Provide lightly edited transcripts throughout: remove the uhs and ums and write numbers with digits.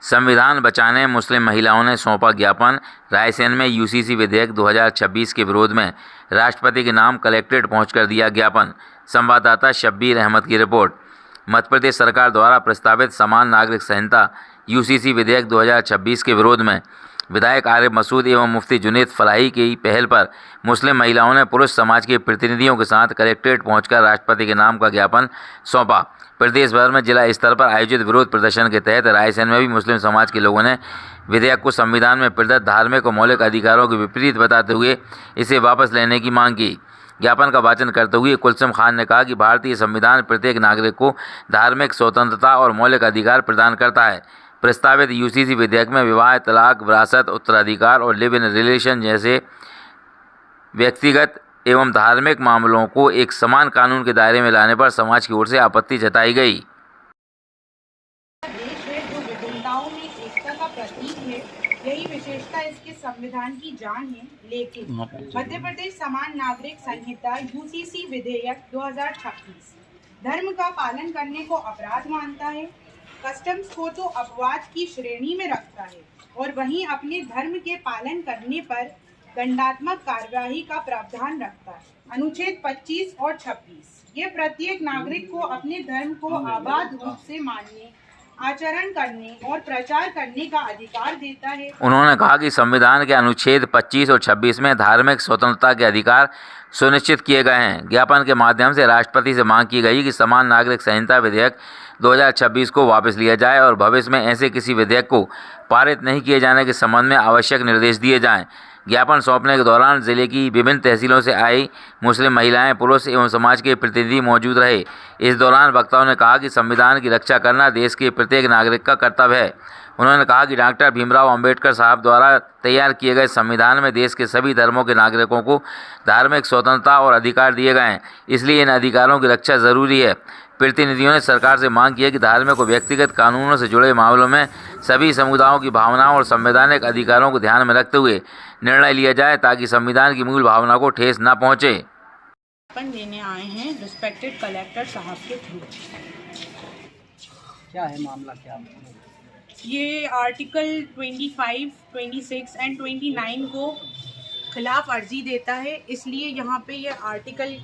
संविधान बचाने मुस्लिम महिलाओं ने सौंपा ज्ञापन। रायसेन में यूसीसी विधेयक 2026 के विरोध में राष्ट्रपति के नाम कलेक्ट्रेट पहुंचकर दिया ज्ञापन। संवाददाता शब्बीर अहमद की रिपोर्ट। मध्य प्रदेश सरकार द्वारा प्रस्तावित समान नागरिक संहिता यूसीसी विधेयक 2026 के विरोध में विधायक आरिफ मसूद एवं मुफ्ती जुनैद फलाही की पहल पर मुस्लिम महिलाओं ने पुरुष समाज के प्रतिनिधियों के साथ कलेक्ट्रेट पहुंचकर राष्ट्रपति के नाम का ज्ञापन सौंपा। प्रदेश भर में जिला स्तर पर आयोजित विरोध प्रदर्शन के तहत रायसेन में भी मुस्लिम समाज के लोगों ने विधेयक को संविधान में प्रदत्त धार्मिक और मौलिक अधिकारों के विपरीत बताते हुए इसे वापस लेने की मांग की। ज्ञापन का वाचन करते हुए कुलसुम खान ने कहा कि भारतीय संविधान प्रत्येक नागरिक को धार्मिक स्वतंत्रता और मौलिक अधिकार प्रदान करता है। प्रस्तावित यूसीसी विधेयक में विवाह, तलाक, विरासत, उत्तराधिकार और लिव इन रिलेशन जैसे व्यक्तिगत एवं धार्मिक मामलों को एक समान कानून के दायरे में लाने पर समाज की ओर से आपत्ति जताई गई। देश है जो विभिन्नताओं में एकता का प्रतीक है, यही विशेषता इसके संविधान की जान है। लेकिन मध्य प्रदेश समान नागरिक संहिता यूसीसी विधेयक 2026 धर्म का पालन करने को अपराध मानता है, कस्टम्स को तो अपवाद की श्रेणी में रखता है और वहीं अपने धर्म के पालन करने पर दंडात्मक कार्यवाही का प्रावधान रखता है। अनुच्छेद 25 और 26 ये प्रत्येक नागरिक को अपने धर्म को आबाद रूप से मानने, आचरण करने और प्रचार करने का अधिकार देता है। उन्होंने कहा कि संविधान के अनुच्छेद 25 और 26 में धार्मिक स्वतंत्रता के अधिकार सुनिश्चित किए गए हैं। ज्ञापन के माध्यम से राष्ट्रपति से मांग की गई कि समान नागरिक संहिता विधेयक 2026 को वापस लिया जाए और भविष्य में ऐसे किसी विधेयक को पारित नहीं किए जाने के संबंध में आवश्यक निर्देश दिए जाएं। ज्ञापन सौंपने के दौरान जिले की विभिन्न तहसीलों से आई मुस्लिम महिलाएं, पुरुष एवं समाज के प्रतिनिधि मौजूद रहे। इस दौरान वक्ताओं ने कहा कि संविधान की रक्षा करना देश के प्रत्येक नागरिक का कर्तव्य है। उन्होंने कहा कि डॉक्टर भीमराव अंबेडकर साहब द्वारा तैयार किए गए संविधान में देश के सभी धर्मों के नागरिकों को धार्मिक स्वतंत्रता और अधिकार दिए गए हैं, इसलिए इन अधिकारों की रक्षा जरूरी है। प्रतिनिधियों ने सरकार से मांग की है कि धार्मिक और व्यक्तिगत कानूनों से जुड़े मामलों में सभी समुदायों की भावनाओं और संवैधानिक अधिकारों को ध्यान में रखते हुए निर्णय लिया जाए ताकि संविधान की मूल भावना को ठेस न पहुंचे। ज्ञापन देने आए हैं रिस्पेक्टेड कलेक्टर साहब के थ्रू। क्या है मामला, क्या ये आर्टिकल 25, 26 एंड 29 को खिलाफ अर्जी देता है, इसलिए यहाँ पे ये आर्टिकल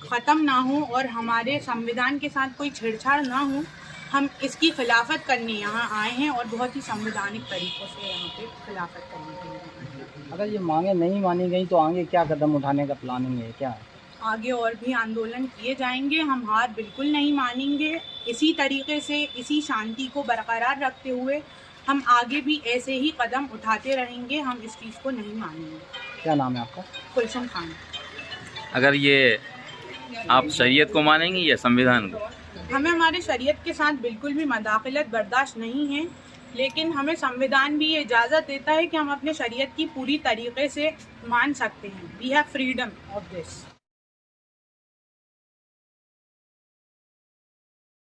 ख़त्म ना हो और हमारे संविधान के साथ कोई छेड़छाड़ ना हो, हम इसकी खिलाफत करने यहाँ आए हैं और बहुत ही संवैधानिक तरीक़ों से यहाँ पे खिलाफत करने के लिए। अगर ये मांगे नहीं मानी गई तो आगे क्या कदम उठाने का प्लानिंग है, क्या है? आगे और भी आंदोलन किए जाएंगे, हम हार बिल्कुल नहीं मानेंगे। इसी तरीके से इसी शांति को बरकरार रखते हुए हम आगे भी ऐसे ही कदम उठाते रहेंगे, हम इस चीज़ को नहीं मानेंगे। क्या नाम है आपका? कुलसुम खान। अगर ये आप शरीयत को मानेंगी या संविधान को? हमें हमारे शरीयत के साथ बिल्कुल भी मदाखलत बर्दाश्त नहीं है, लेकिन हमें संविधान भी ये इजाज़त देता है कि हम अपने शरीयत की पूरी तरीके से मान सकते हैं। We have freedom of this.